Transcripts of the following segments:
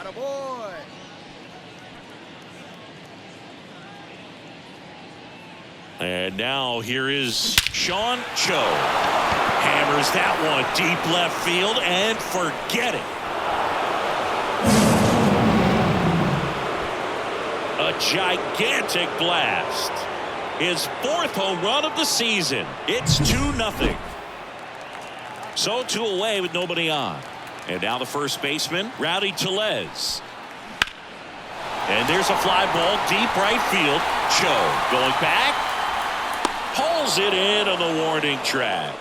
Attaboy. And now here is Sean Cho. Hammers that one deep left field and forget it. A gigantic blast. His 4th home run of the season. It's 2-0. So 2 away with nobody on. And now the first baseman, Rowdy Tellez. And there's a fly ball deep right field. Cho going back. Pulls it in on the warning track.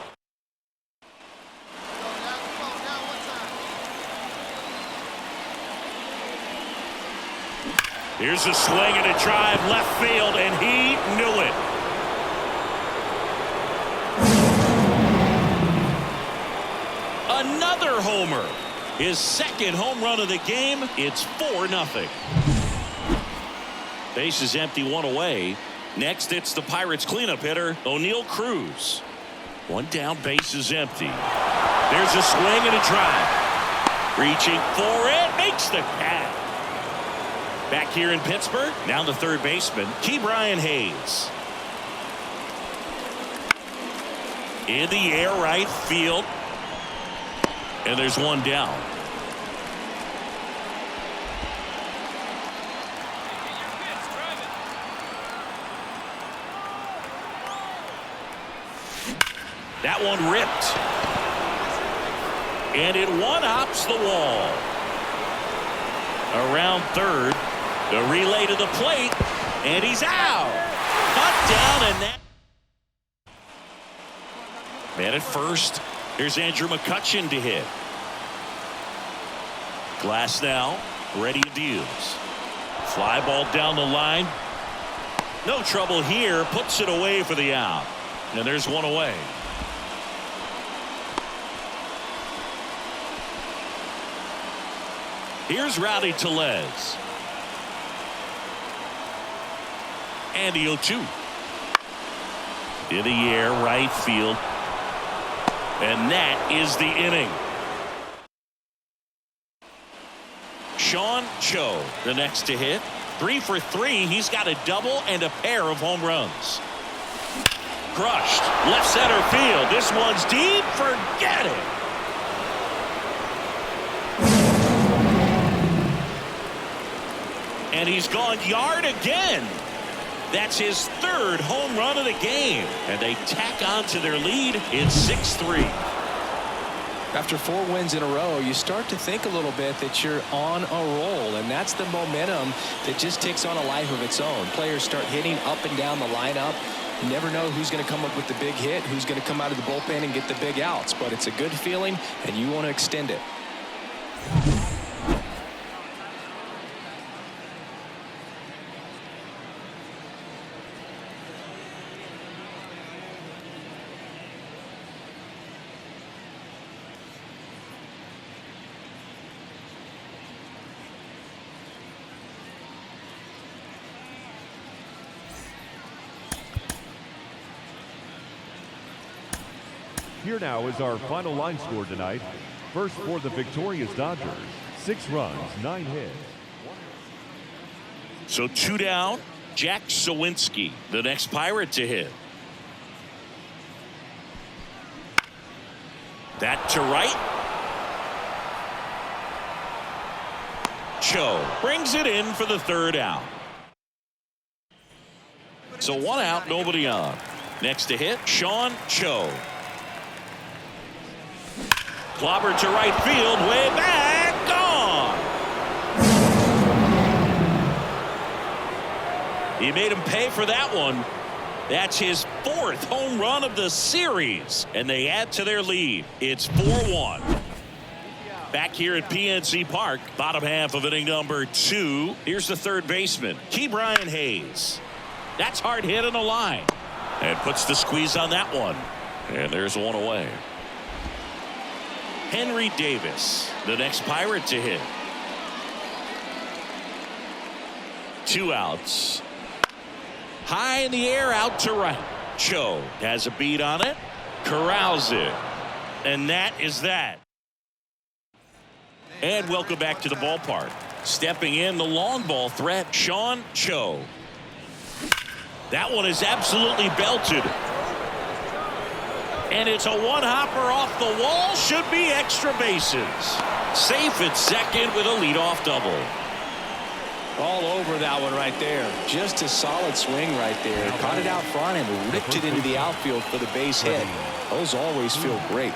Here's a swing and a drive left field, and he knew it. Another homer. His 2nd home run of the game. It's 4-0. Base is empty, 1 away. Next, it's the Pirates cleanup hitter, O'Neal Cruz. 1 down, base is empty. There's a swing and a drive. Reaching for it, makes the catch. Back here in Pittsburgh, now the 3rd baseman, Ke'Bryan Hayes. In the air, right field. And there's 1 down. That one ripped. And it one-hops the wall. Around 3rd. The relay to the plate. And he's out. Cut down and that. Man at first. Here's Andrew McCutchen to hit. Glass now. Ready deals. Fly ball down the line. No trouble here. Puts it away for the out. And there's 1 away. Here's Rowdy Tellez. And the 0-2. In the air, right field. And that is the inning. Sean Cho, the next to hit. 3 for 3. He's got a double and a pair of home runs. Crushed. Left center field. This one's deep. Forget it. And he's gone yard again. That's his 3rd home run of the game. And they tack on to their lead. It's 6-3. After 4 wins in a row, you start to think a little bit that you're on a roll. And that's the momentum that just takes on a life of its own. Players start hitting up and down the lineup. You never know who's going to come up with the big hit, who's going to come out of the bullpen and get the big outs. But it's a good feeling, and you want to extend it. Here now is our final line score tonight. First for the victorious Dodgers, 6 runs, 9 hits. So 2 down. Jack Sawinski, the next Pirate to hit. That to right. Cho brings it in for the 3rd out. So 1 out, nobody on. Next to hit, Sean Cho. Clobber to right field, way back, gone. He made him pay for that one. That's his 4th home run of the series, and they add to their lead. It's 4-1. Back here at PNC Park, bottom half of inning number 2. Here's the 3rd baseman, Ke'Bryan Hayes. That's hard hit on the line, and puts the squeeze on that one. And there's 1 away. Henry Davis, the next Pirate to hit. 2 outs. High in the air, out to right. Cho has a beat on it, corrals it, and that is that. And welcome back to the ballpark. Stepping in, the long ball threat, Sean Cho. That one is absolutely belted. And it's a one-hopper off the wall. Should be extra bases. Safe at second with a leadoff double. All over that one right there. Just a solid swing right there. Caught it out front and ripped it into the outfield for the base hit. Those always feel great.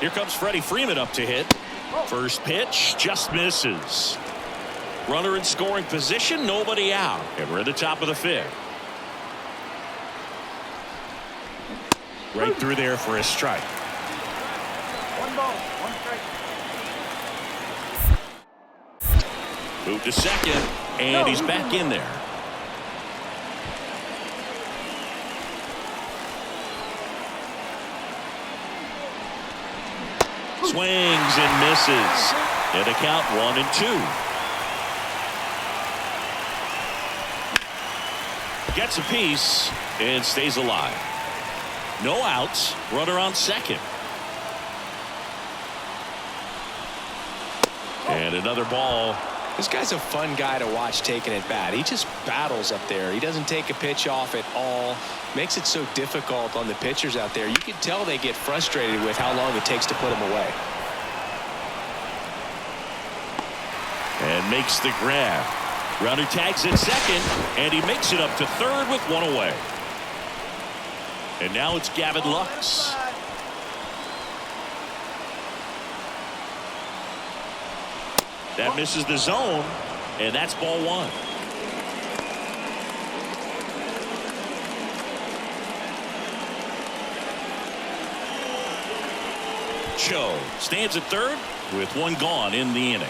Here comes Freddie Freeman up to hit. First pitch just misses. Runner in scoring position, nobody out. And we're at the top of the fifth. Right through there for a strike. One ball, one strike. Move to second, and he's back in there. Swings and misses. And a count 1-2. Gets a piece and stays alive. No outs. Runner on second. And another ball. This guy's a fun guy to watch taking at bat. He just battles up there. He doesn't take a pitch off at all. Makes it so difficult on the pitchers out there. You can tell they get frustrated with how long it takes to put him away. And makes the grab. Runner tags at second, and he makes it up to third with one away. And now it's Gavin Lux. That misses the zone, and that's ball one. Cho stands at third with one gone in the inning.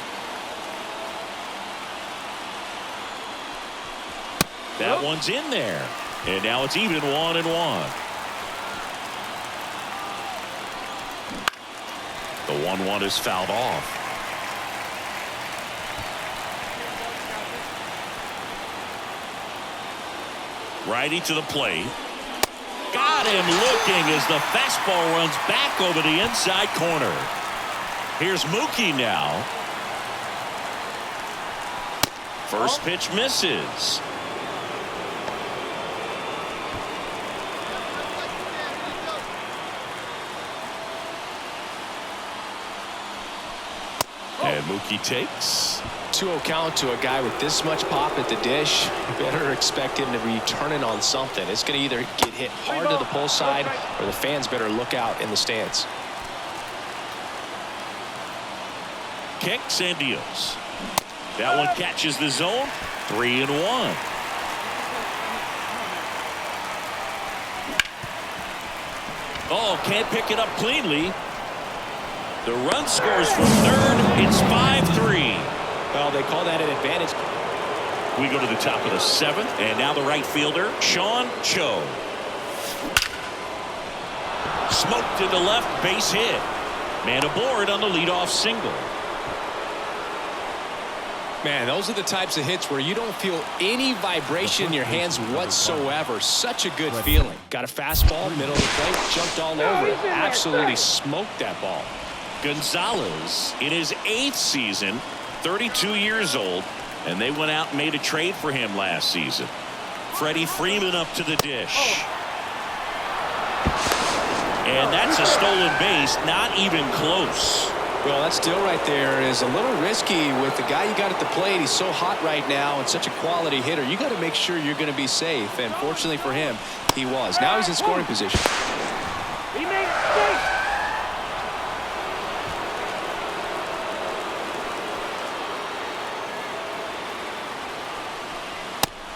That one's in there, and now it's even 1-1. The 1-1 is fouled off. Righty to the plate. Got him looking as the fastball runs back over the inside corner. Here's Mookie now. First pitch misses. And Mookie takes. 2-0 count to a guy with this much pop at the dish. You better expect him to be turning on something. It's going to either get hit hard to the pull side, or the fans better look out in the stands. Kicks and deals. That one catches the zone. 3-1. Oh, can't pick it up cleanly. The run scores from third. It's 5-3. Well, they call that an advantage. We go to the top of the seventh, and now the right fielder, Sean Cho. Smoked to the left, base hit. Man aboard on the leadoff single. Man, those are the types of hits where you don't feel any vibration in your hands whatsoever. Such a good feeling. Got a fastball, middle of the plate, jumped all over it. Absolutely smoked that ball. Gonzalez in his 8th season, 32 years old, and they went out and made a trade for him last season. Freddie Freeman up to the dish. And that's a stolen base, not even close. Well, that steal right there is a little risky with the guy you got at the plate. He's so hot right now and such a quality hitter. You got to make sure you're going to be safe, and fortunately for him, he was. Now he's in scoring position. He made a mistake.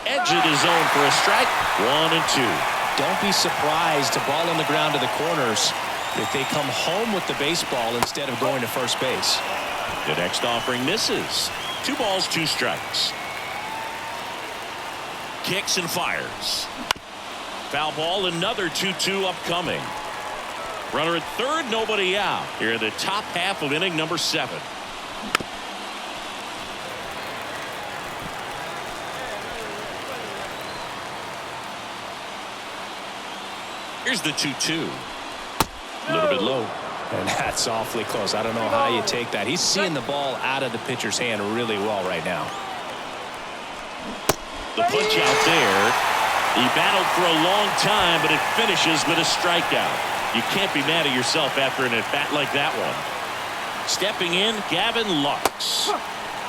Edge of the zone for a strike. 1-2. Don't be surprised to ball on the ground to the corners if they come home with the baseball instead of going to first base. The next offering misses. 2 balls, 2 strikes. Kicks and fires. Foul ball, another 2-2 upcoming. Runner at third, nobody out. Here in the top half of inning number 7. Here's the 2-2. A little bit low. And that's awfully close. I don't know how you take that. He's seeing the ball out of the pitcher's hand really well right now. The punch out there. He battled for a long time, but it finishes with a strikeout. You can't be mad at yourself after an at-bat like that one. Stepping in, Gavin Lux.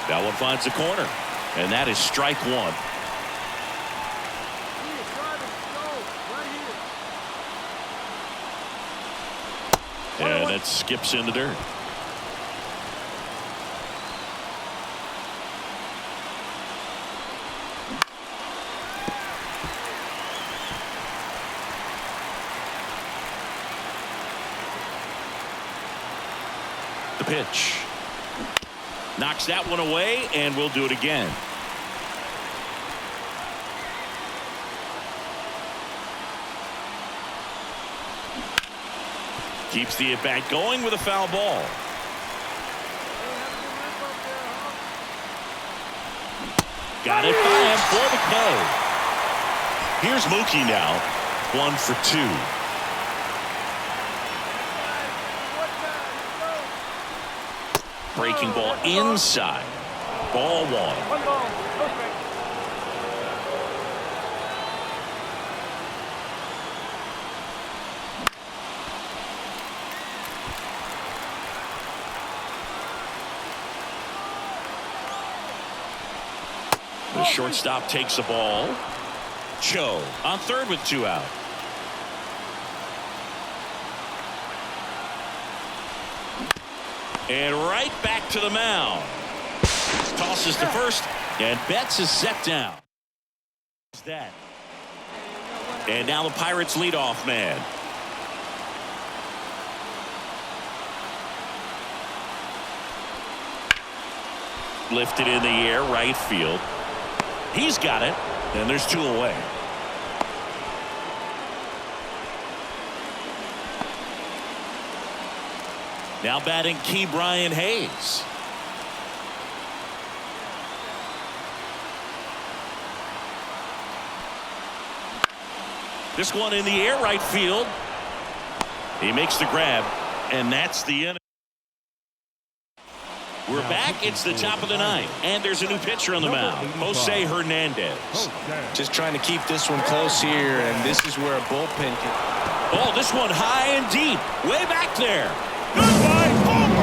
That one finds the corner, and that is strike one. And it skips in the dirt. The pitch. Knocks that one away, and we'll do it again. Keeps the at-bat going with a foul ball. Got it by him for the K. Here's Mookie now. 1 for 2. Breaking ball inside. Ball 1. 1 ball. No strike. The shortstop takes the ball. Cho on third with 2 out. And right back to the mound. Tosses to first, and Betts is set down. That. And now the Pirates leadoff man. Lifted in the air, right field. He's got it, and there's 2 away. Now batting Key Brian Hayes. This one in the air, right field. He makes the grab, and that's the end. We're back. It's the top of the 9th, and there's a new pitcher on the mound, Jose Hernandez. Just trying to keep this one close here, and this is where a bullpen can. Oh, this one high and deep, way back there. Goodbye, home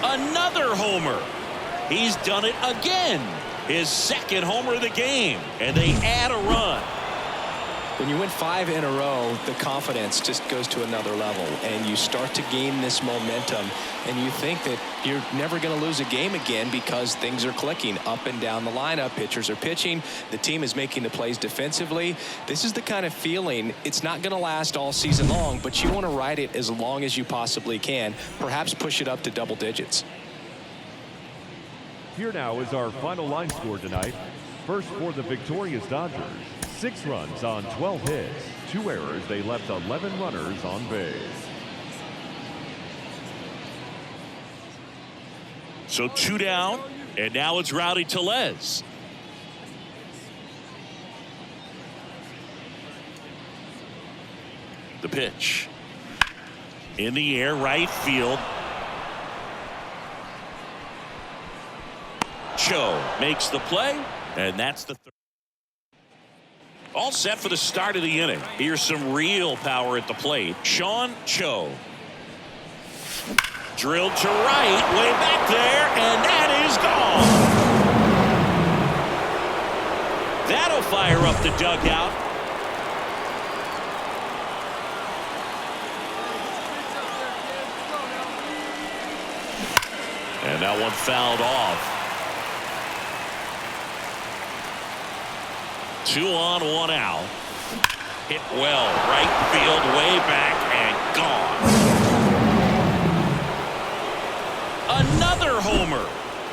run. Another homer. He's done it again. His 2nd homer of the game, and they add a run. When you win 5 in a row, the confidence just goes to another level, and you start to gain this momentum, and you think that you're never going to lose a game again because things are clicking up and down the lineup. Pitchers are pitching. The team is making the plays defensively. This is the kind of feeling, it's not going to last all season long, but you want to ride it as long as you possibly can, perhaps push it up to double digits. Here now is our final line score tonight. First for the victorious Dodgers. 6 runs on 12 hits, 2 errors. They left 11 runners on base. So 2 down, and now it's Rowdy Tellez. The pitch. In the air, right field. Cho makes the play, and that's the 3rd. All set for the start of the inning. Here's some real power at the plate. Sean Cho. Drilled to right, way back there, and that is gone. That'll fire up the dugout. And that one fouled off. 2 on, 1 out. Hit well, right field, way back, and gone. Another homer.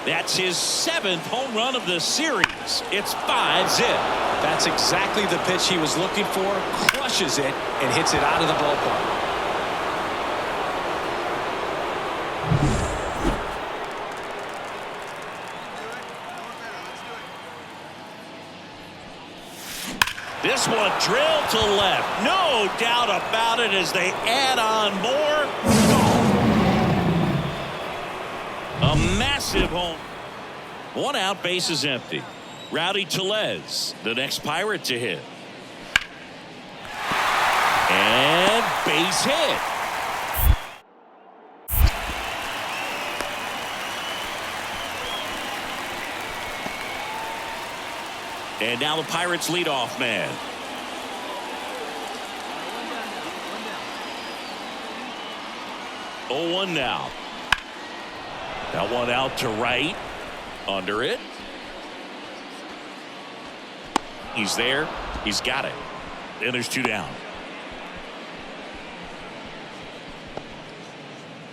That's his 7th home run of the series. It's 5-zip. That's exactly the pitch he was looking for. Crushes it and hits it out of the ballpark. This one drilled to left. No doubt about it as they add on more. A massive home. One out, base is empty. Rowdy Tellez, the next Pirate to hit. And base hit. And now the Pirates leadoff man. Oh, 1 now. That one out to right. Under it. He's there. He's got it. And there's 2 down.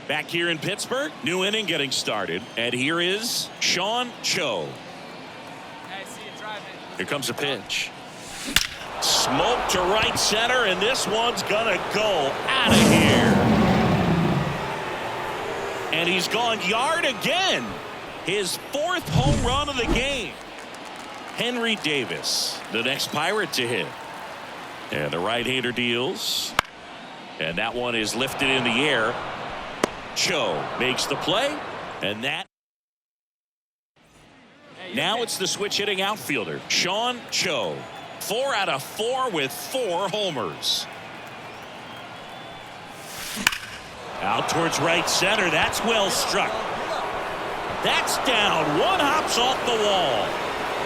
Back here in Pittsburgh, new inning getting started. And here is Sean Cho. Here comes a pitch. Smoke to right center, and this one's gonna go out of here. And he's gone yard again. His 4th home run of the game. Henry Davis, the next Pirate to hit. And the right-hander deals. And that one is lifted in the air. Cho makes the play, and that. Now it's the switch hitting outfielder, Sean Cho. 4 out of 4 with 4 homers. Out towards right center. That's well struck. That's down. One hops off the wall.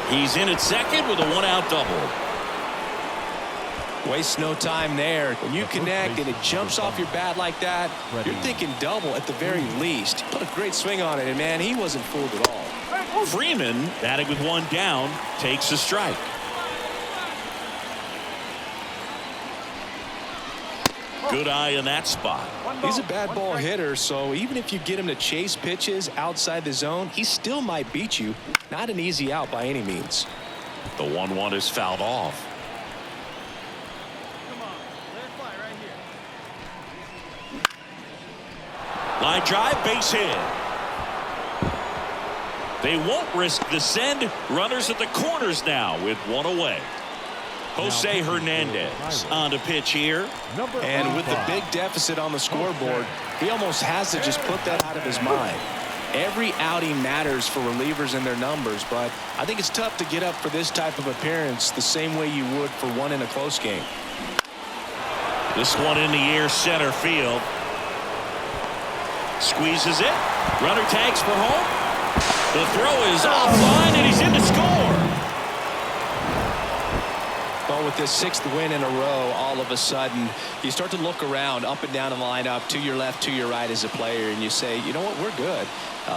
He's in at second with a 1-out double. Waste no time there. When you connect and it jumps off your bat like that, you're thinking double at the very least. Put a great swing on it, and man, he wasn't fooled at all. Freeman, batting with 1 down, takes a strike. Good eye in that spot. He's a bad ball hitter, so even if you get him to chase pitches outside the zone, he still might beat you. Not an easy out by any means. The 1-1 is fouled off. Line drive, base hit. They won't risk the send. Runners at the corners now with 1 away. Jose Hernandez on to pitch here. And with the big deficit on the scoreboard, he almost has to just put that out of his mind. Every outing matters for relievers and their numbers, but I think it's tough to get up for this type of appearance the same way you would for one in a close game. This one in the air, center field. Squeezes it. Runner tags for home. The throw is offline, and he's in to score. Well, with this 6th win in a row, all of a sudden, you start to look around up and down the lineup, to your left, to your right as a player, and you say, you know what, we're good.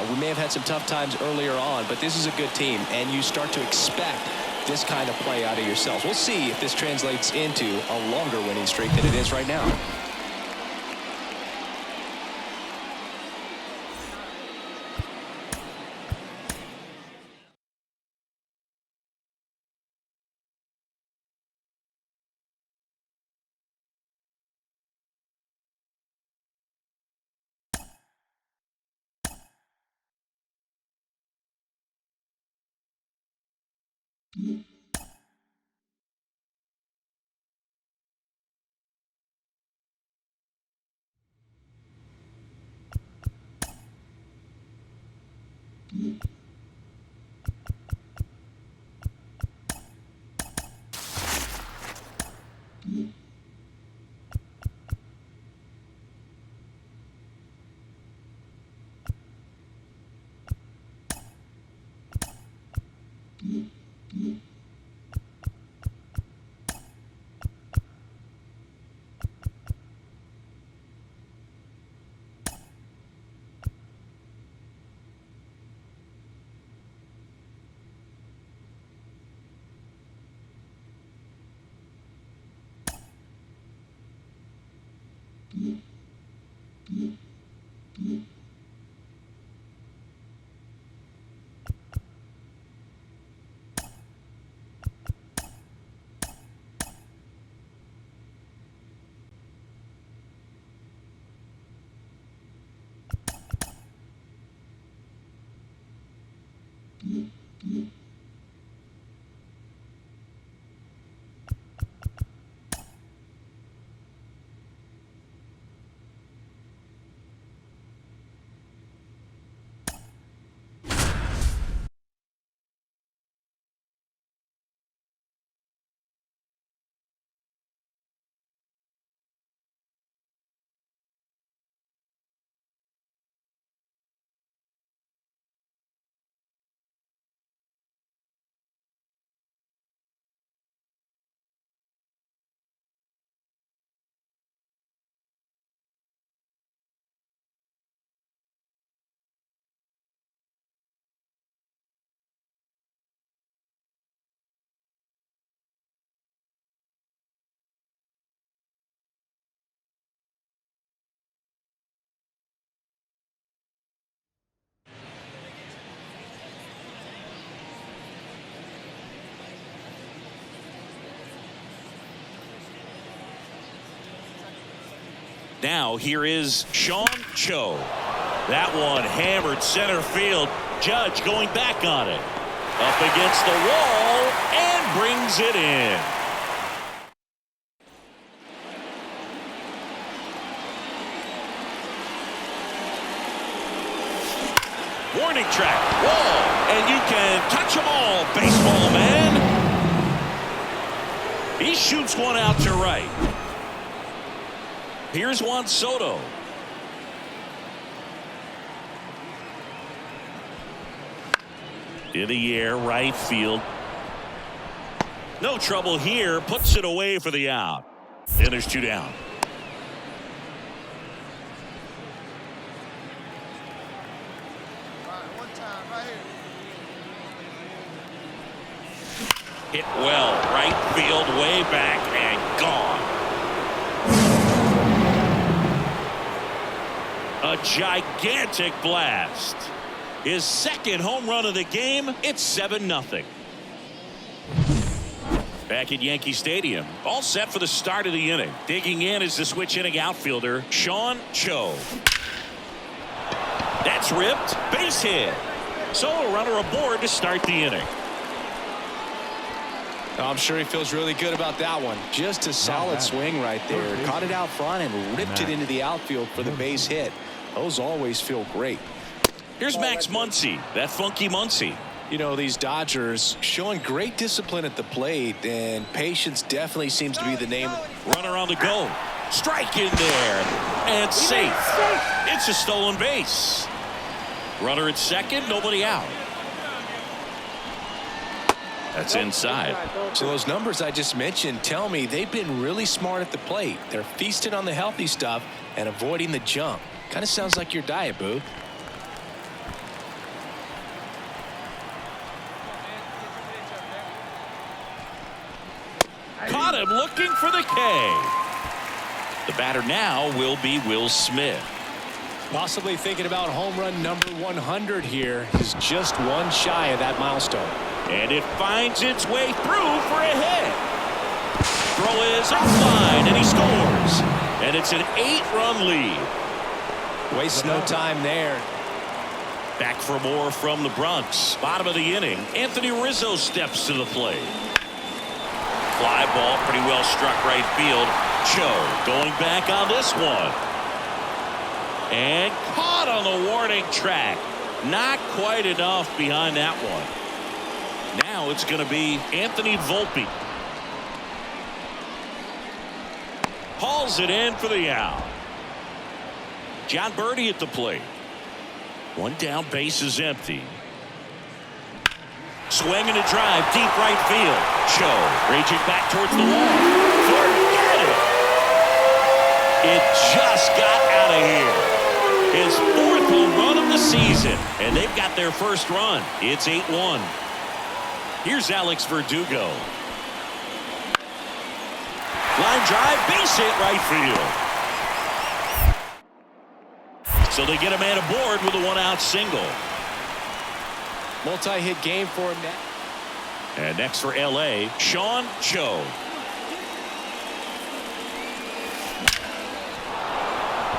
We may have had some tough times earlier on, but this is a good team, and you start to expect this kind of play out of yourselves. We'll see if this translates into a longer winning streak than it is right now. Now here is Sean Cho. That one hammered center field. Judge going back on it. Up against the wall and brings it in. Warning track, wall, and you can touch them all, baseball man. He shoots one out to right. Here's Juan Soto. In the air, right field. No trouble here, puts it away for the out. And there's 2 down. Hit well, right field, way back, and gone. A gigantic blast. His second home run of the game. It's 7-0. Back at Yankee Stadium, all set for the start of the inning. Digging in is the switch inning outfielder, Sean Cho. That's ripped, base hit. So a runner aboard to start the inning. I'm sure he feels really good about that one. Just a solid swing right there. Caught it out front and ripped it into the outfield for the base hit. Those always feel great. Here's Max Muncy, that funky Muncy. You know, these Dodgers showing great discipline at the plate, and patience definitely seems to be the name. Runner on the go. Strike in there. And safe. It's a stolen base. Runner at second, nobody out. That's inside. So those numbers I just mentioned tell me they've been really smart at the plate. They're feasting on the healthy stuff and avoiding the junk. Kind of sounds like your diet, Boo. Caught him looking for the K. The batter now will be Will Smith. Possibly thinking about home run number 100 here. He's just one shy of that milestone. And it finds its way through for a hit. Throw is offline, and he scores. And it's an 8-run lead. Wastes no time there. Back for more from the Bronx. Bottom of the inning, Anthony Rizzo steps to the plate. Fly ball pretty well struck right field. Cho going back on this one. And caught on the warning track. Not quite enough behind that one. Now it's going to be Anthony Volpe. Hauls it in for the out. John Birdie at the plate. One down, base is empty. Swinging a drive, deep right field. Cho reaching back towards the wall. Forget it. It just got out of here. His 4th home run of the season, and they've got their first run. It's 8-1. Here's Alex Verdugo. Line drive, base hit right field. So they get a man aboard with a 1-out single. Multi-hit game for him now. And next for LA, Sean Cho.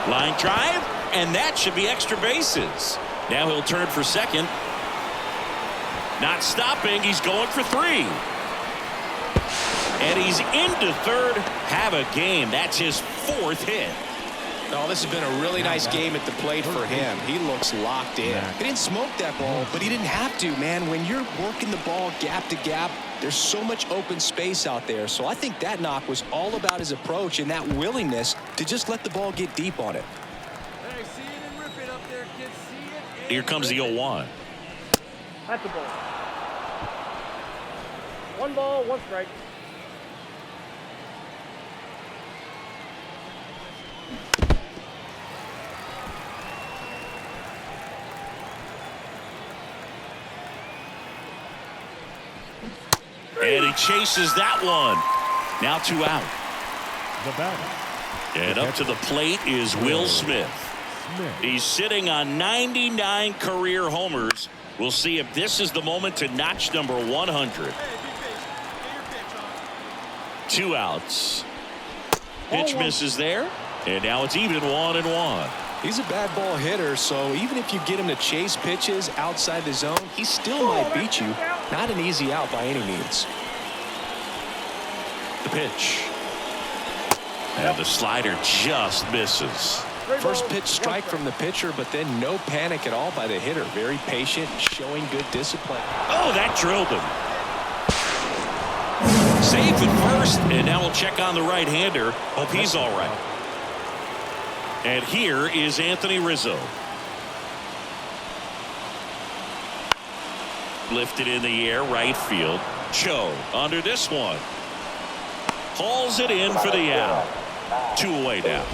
Line drive, and that should be extra bases. Now he'll turn for second. Not stopping, he's going for 3. And he's into third. Have a game. That's his 4th hit. Oh, this has been a really nice game at the plate for him. He looks locked in. He didn't smoke that ball, but he didn't have to, man. When you're working the ball gap to gap, there's so much open space out there. So I think that knock was all about his approach and that willingness to just let the ball get deep on it. Hey, see it and rip it up there, kids. See it. Here comes the 0-1. That's the ball. 1 ball, 1 strike. And he chases that one. Now 2 out. The batter. And up to the plate is Will Smith. He's sitting on 99 career homers. We'll see if this is the moment to notch number 100. 2 outs. Pitch misses there. And now it's even 1-1. He's a bad ball hitter, so even if you get him to chase pitches outside the zone, he still might beat you. Not an easy out by any means. The pitch. And the slider just misses. First pitch strike from the pitcher, but then no panic at all by the hitter. Very patient, showing good discipline. Oh, that drilled him. Safe at first, and now we'll check on the right-hander. Hope he's all right. And here is Anthony Rizzo. Lifted in the air, right field. Cho under this one. Hauls it in for the out. 2 away now.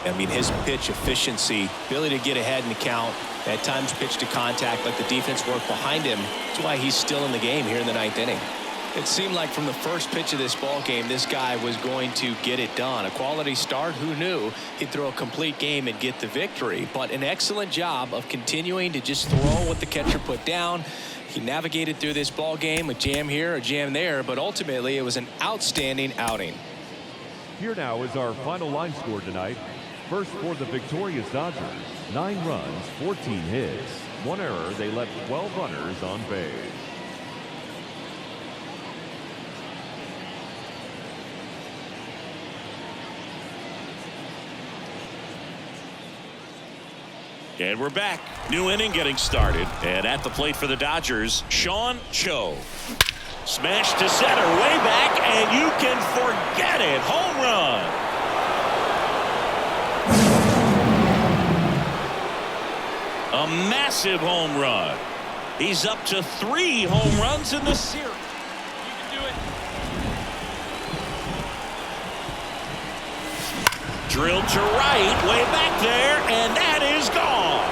I mean, his pitch efficiency, ability to get ahead in the count, at times pitch to contact, let the defense work behind him. That's why he's still in the game here in the 9th inning. It seemed like from the first pitch of this ball game, this guy was going to get it done. A quality start. Who knew he'd throw a complete game and get the victory? But an excellent job of continuing to just throw what the catcher put down. He navigated through this ball game, a jam here, a jam there, but ultimately it was an outstanding outing. Here now is our final line score tonight. First for the victorious Dodgers, 9 runs, 14 hits, 1 error. They left 12 runners on base. And we're back. New inning getting started. And at the plate for the Dodgers, Sean Cho. Smash to center, way back, and you can forget it. Home run. A massive home run. He's up to 3 home runs in the series. You can do it. Drilled to right, way back there, and that is gone.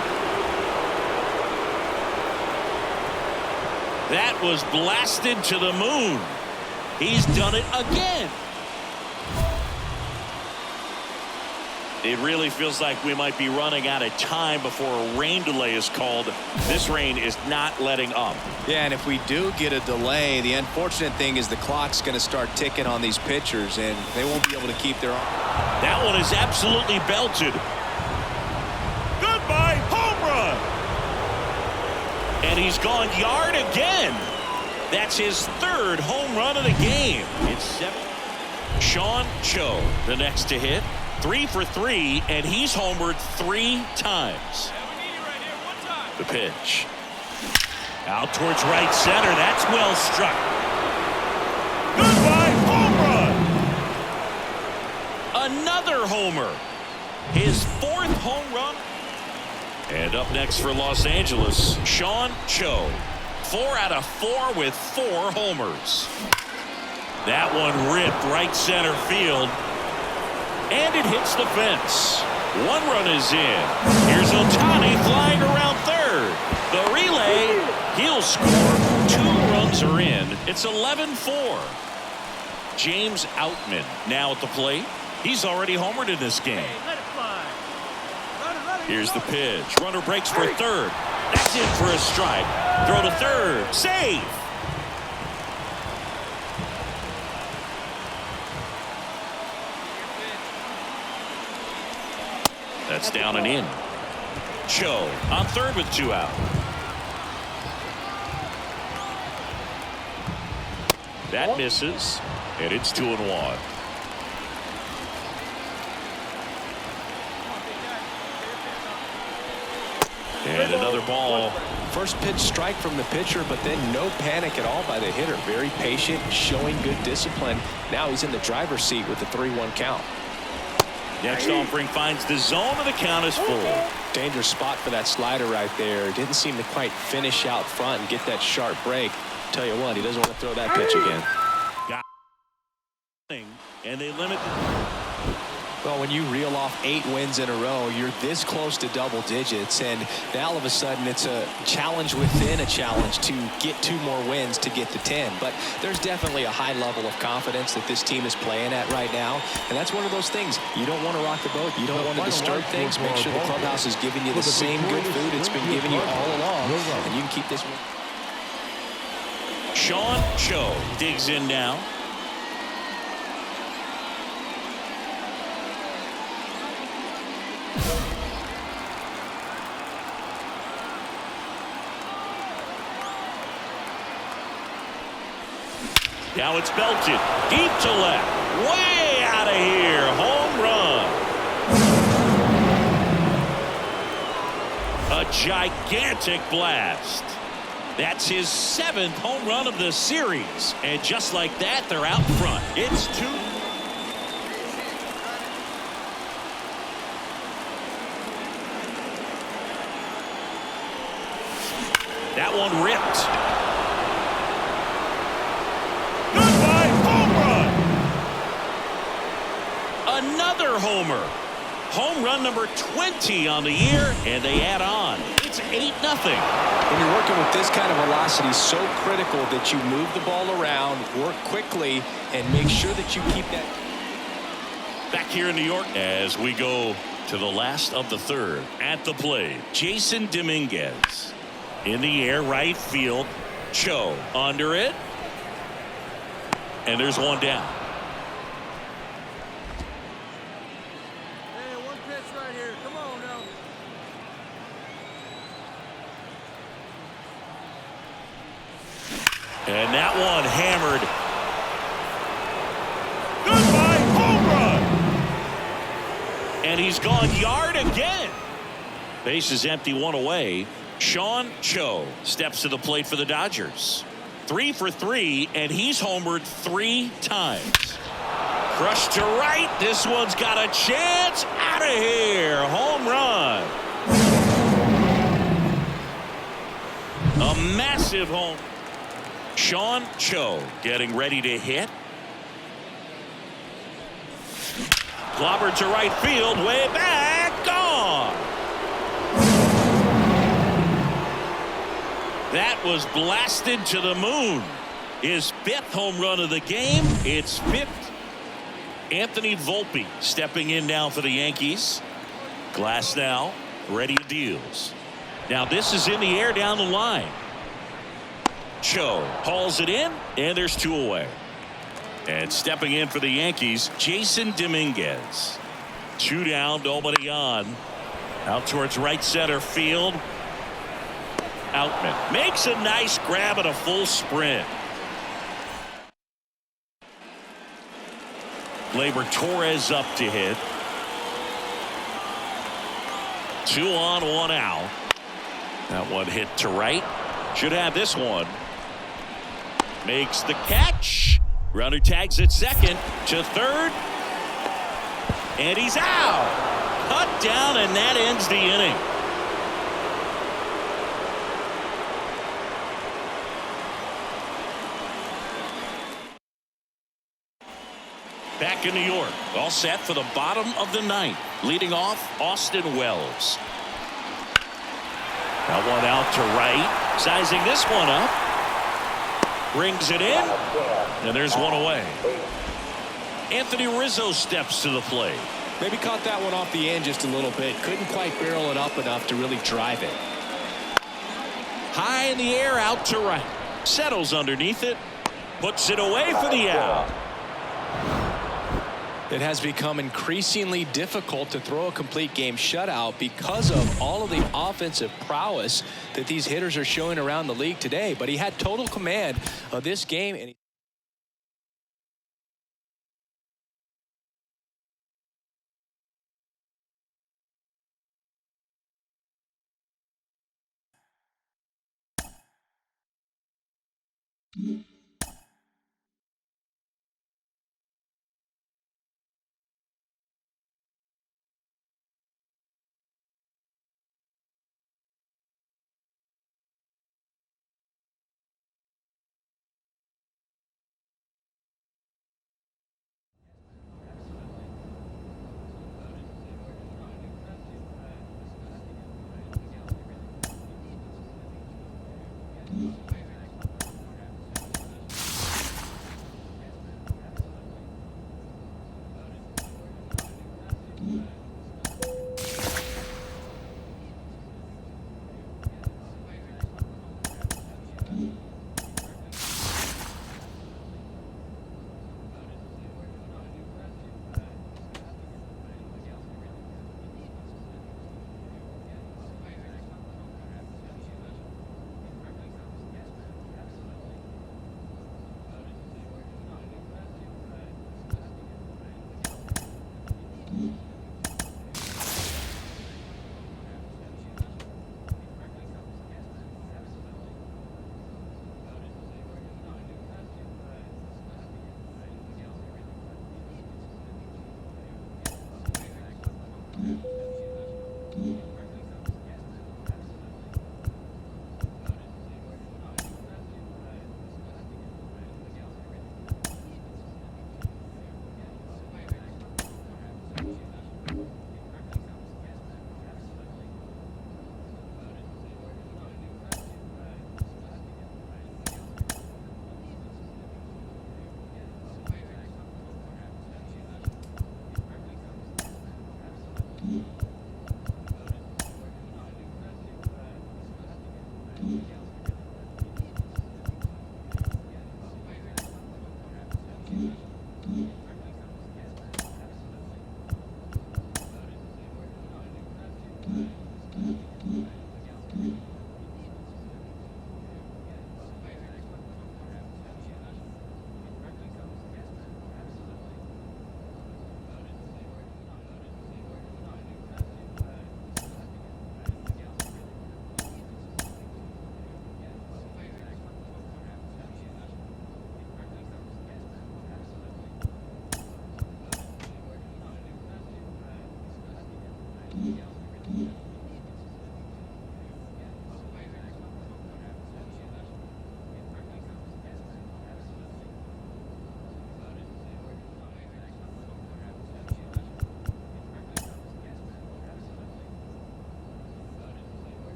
That was blasted to the moon. He's done it again. It really feels like we might be running out of time before a rain delay is called. This rain is not letting up. Yeah, and if we do get a delay, the unfortunate thing is the clock's going to start ticking on these pitchers, and they won't be able to keep their arm. That one is absolutely belted. Goodbye, home run. And he's gone yard again. That's his 3rd home run of the game. It's 7. Sean Cho, the next to hit. 3 for 3, and he's homered 3 times. The pitch. Out towards right center. That's well struck. Goodbye, home run. Another homer. His 4th home run. And up next for Los Angeles, Sean Cho. 4 out of 4 with 4 homers. That one ripped right center field. And it hits the fence. 1 run is in. Here's Ohtani flying around 3rd. The relay, he'll score. 2 runs are in. It's 11-4. James Outman now at the plate. He's already homered in this game. Let it fly. Here's the pitch. Runner breaks for 3rd. That's in for a strike. Throw to 3rd. Save. That's down and in. Cho on 3rd with 2 out. That misses, and it's 2-1. And another ball. First pitch strike from the pitcher, but then no panic at all by the hitter. Very patient, showing good discipline. Now he's in the driver's seat with the 3-1 count. Next offering finds the zone, and the count is full. Dangerous spot for that slider right there. Didn't seem to quite finish out front and get that sharp break. Tell you what, he doesn't want to throw that pitch again. And they limit. Well, when you reel off 8 wins in a row, you're this close to double digits, and now all of a sudden it's a challenge within a challenge to get 2 more wins to get to 10. But there's definitely a high level of confidence that this team is playing at right now, and that's one of those things. You don't want to rock the boat. You don't want to disturb things. Make sure the clubhouse is giving you the same good food it's been giving you all along, and you can keep this one. Sean Cho digs in now. Now it's belted deep to left. Way out of here. Home run. A gigantic blast. That's his 7th home run of the series. And just like that, they're out front. It's 2. That one ripped. Goodbye, home run. Another homer. Home run number 20 on the year, and they add on. It's 8-0. When you're working with this kind of velocity, so critical that you move the ball around, work quickly, and make sure that you keep that. Back here in New York as we go to the last of the third. At the plate, Jason Dominguez. In the air, right field. Cho under it. And there's one down. Hey, one pitch right here. Come on now. And that one hammered. Goodbye, home run. And he's gone yard again. Base is empty, one away. Sean Cho steps to the plate for the Dodgers. 3 for 3, and he's homered 3 times. Crushed to right. This one's got a chance. Out of here. Home run. A massive home. Sean Cho getting ready to hit. Clobbered to right field. Way back. Gone. That was blasted to the moon. His 5th home run of the game. It's 5th. Anthony Volpe stepping in now for the Yankees. Glass now ready to deals. Now this is in the air down the line. Cho hauls it in, and there's 2 away. And stepping in for the Yankees, Jason Dominguez. 2 down, nobody on. Out towards right center field. Outman makes a nice grab at a full sprint. Gleyber Torres up to hit. 2 on, 1 out. That one hit to right. Should have this one. Makes the catch. Runner tags at second to third. And he's out. Cut down, and that ends the inning. Back in New York, all set for the bottom of the 9th. Leading off, Austin Wells. That one out to right. Sizing this one up. Brings it in. And there's 1 away. Anthony Rizzo steps to the plate. Maybe caught that one off the end just a little bit. Couldn't quite barrel it up enough to really drive it. High in the air, out to right. Settles underneath it. Puts it away for the out. It has become increasingly difficult to throw a complete game shutout because of all of the offensive prowess that these hitters are showing around the league today. But he had total command of this game. And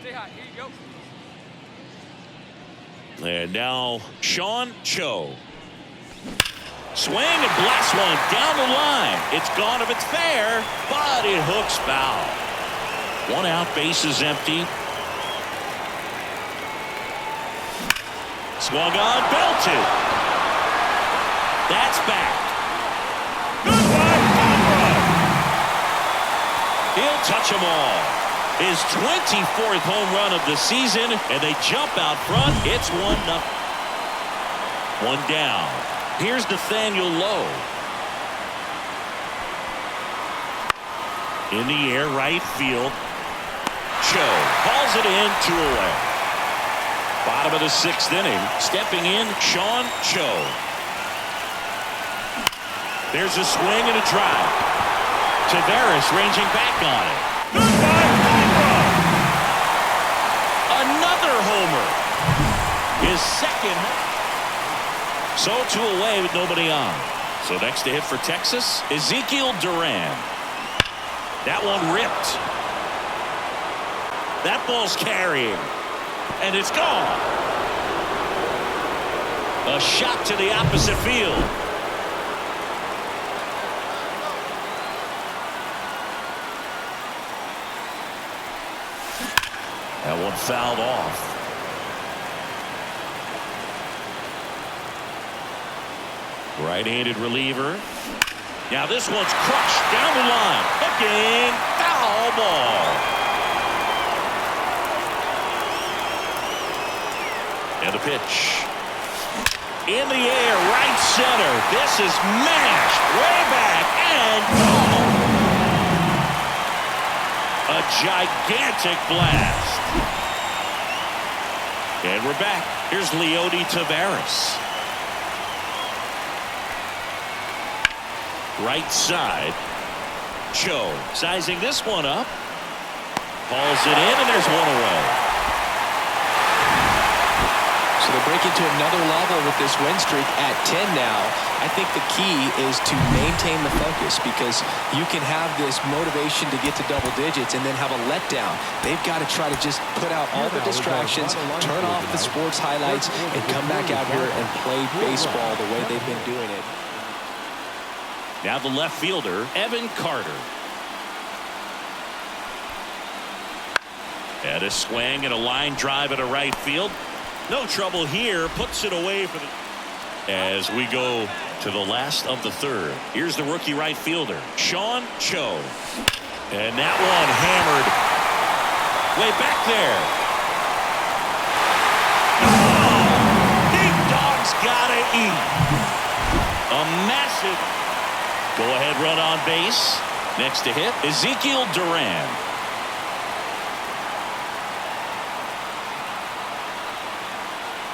Stay hot. Here you go. And now Sean Cho. Swing and blast one down the line. It's gone if it's fair, but it hooks foul. 1 out, bases empty. Swung on, belted. That's back. Goodbye, home run. He'll touch them all. His 24th home run of the season, and they jump out front. It's 1-0. 1 down. Here's Nathaniel Lowe. In the air, right field. Cho calls it in, 2 away. Bottom of the 6th inning. Stepping in, Sean Cho. There's a swing and a drive. Taveras ranging back on it. Goodbye, home run. Another homer. His second. So 2 away with nobody on. So next to hit for Texas, Ezekiel Duran. That one ripped. That ball's carrying. And it's gone. A shot to the opposite field. That one fouled off. Right-handed reliever. Now this one's crushed down the line. Hooking, foul ball. And the pitch. In the air, right center. This is mashed way back and gone. A gigantic blast. And we're back. Here's Leody Taveras. Right side. Cho sizing this one up. Hauls it in, and there's 1 away. So they're breaking to another level with this win streak at 10 now. I think the key is to maintain the focus, because you can have this motivation to get to double digits and then have a letdown. They've got to try to just put out all the distractions, turn off the sports highlights, and come back out here and play baseball the way they've been doing it. Now the left fielder, Evan Carter. And a swing and a line drive at a right field. No trouble here. Puts it away for the... As we go to the last of the third. Here's the rookie right fielder, Sean Cho. And that one hammered way back there. Oh, big dog's gotta eat. A massive go-ahead run on base. Next to hit, Ezekiel Duran.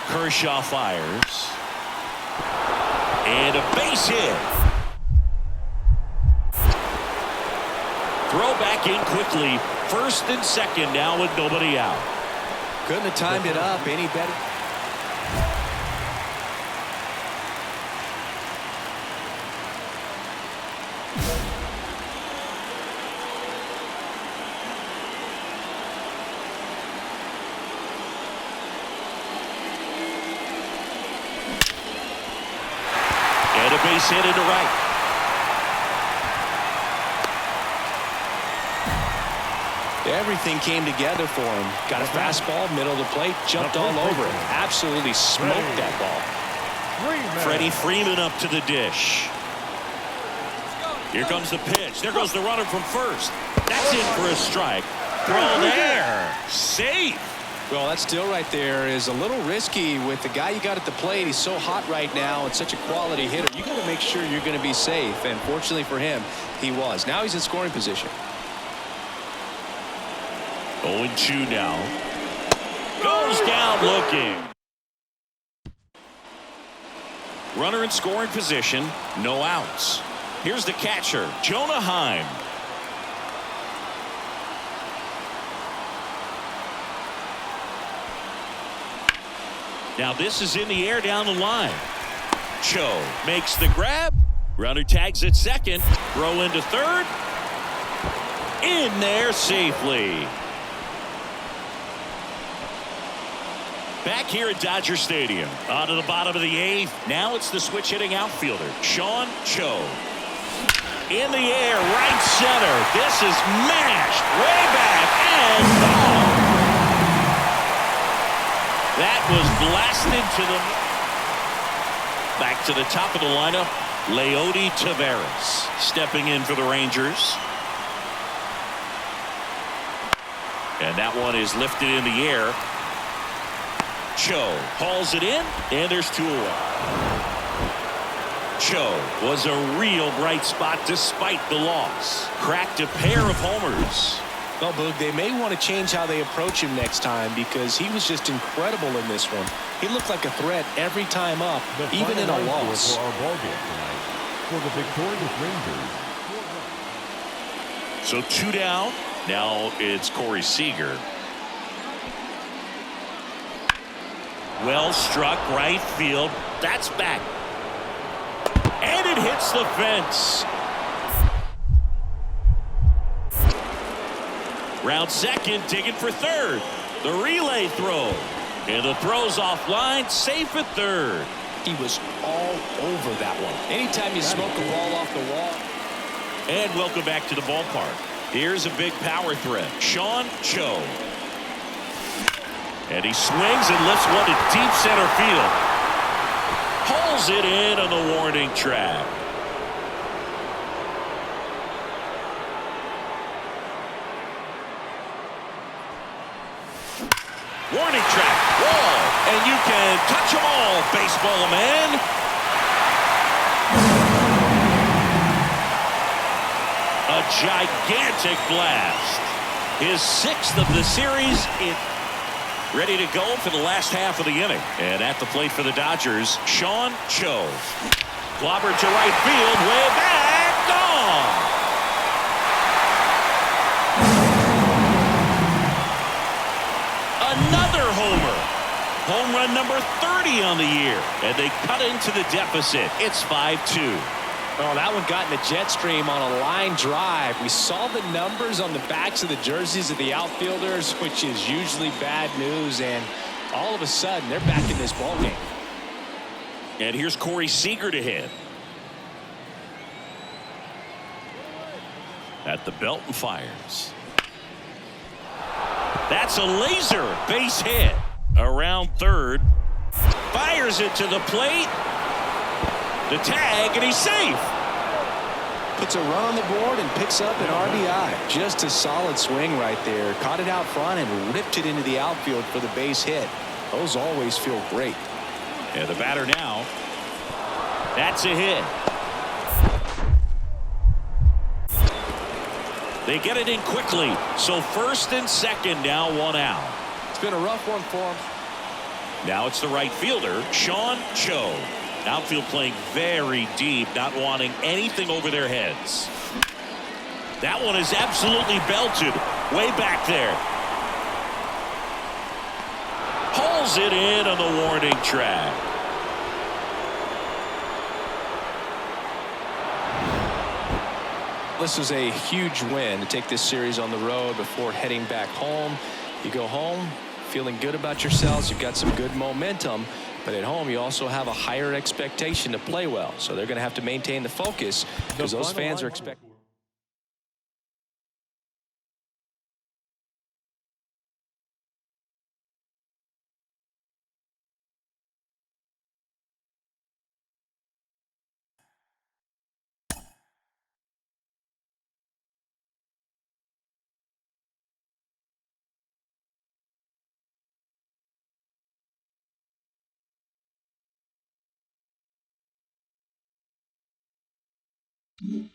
Kershaw fires. And a base hit. Throw back in quickly. First and second now with nobody out. Couldn't have timed it up any better. And a base hit into right. Everything came together for him. Got a fastball, middle of the plate, jumped all over it. Absolutely smoked that ball. Freddie Freeman up to the dish. Here comes the pitch. There goes the runner from first. That's in for a strike. Throw there. Safe. Well, that still right there is a little risky with the guy you got at the plate. He's so hot right now and such a quality hitter. You got to make sure you're going to be safe. And fortunately for him, he was. Now he's in scoring position. 0-2 now. Goes down looking. Runner in scoring position. No outs. Here's the catcher, Jonah Heim. Now this is in the air down the line. Cho makes the grab. Runner tags at second. Throw into third. In there safely. Back here at Dodger Stadium. On to the bottom of the eighth. Now it's the switch hitting outfielder, Sean Cho. In the air, right center. This is mashed way back and gone. That was blasted to the... Back to the top of the lineup, Leody Taveras stepping in for the Rangers. And that one is lifted in the air. Cho hauls it in, and there's 2 away. Cho was a real bright spot despite the loss. Cracked a pair of homers. Well, Boog, they may want to change how they approach him next time, because he was just incredible in this one. He looked like a threat every time up, even in a loss. For our ball game tonight, for the victorious Rangers. So 2 down. Now it's Corey Seager. Well struck right field. That's back. And it hits the fence. Round second, digging for third. The relay throw. And the throw's offline, safe at third. He was all over that one. Anytime you smoke a ball off the wall. And welcome back to the ballpark. Here's a big power threat, Sean Cho. And he swings and lifts one to deep center field. Pulls it in on the warning track. Warning track, wall, and you can touch them all, baseball man. A gigantic blast. His 6th of the series. Ready to go for the last half of the inning. And at the plate for the Dodgers, Sean Cho. Clobbered to right field, way back, gone. Another homer. Home run number 30 on the year, and they cut into the deficit. It's 5-2. Oh, that one got in the jet stream on a line drive. We saw the numbers on the backs of the jerseys of the outfielders, which is usually bad news, and all of a sudden they're back in this ballgame. And here's Corey Seager to hit. At the belt and fires. That's a laser base hit. Around third. Fires it to the plate. The tag, and he's safe. Puts a run on the board and picks up an RBI. Just a solid swing right there. Caught it out front and ripped it into the outfield for the base hit. Those always feel great. And the batter now. That's a hit. They get it in quickly. So first and second now, one out. It's been a rough one for him. Now it's the right fielder, Sean Cho. Outfield playing very deep, not wanting anything over their heads. That one is absolutely belted. Way back there. Hauls it in on the warning track. This was a huge win to take this series on the road before heading back home. You go home feeling good about yourselves. You've got some good momentum. But at home, you also have a higher expectation to play well. So they're going to have to maintain the focus because those fans are expecting. Mm-hmm.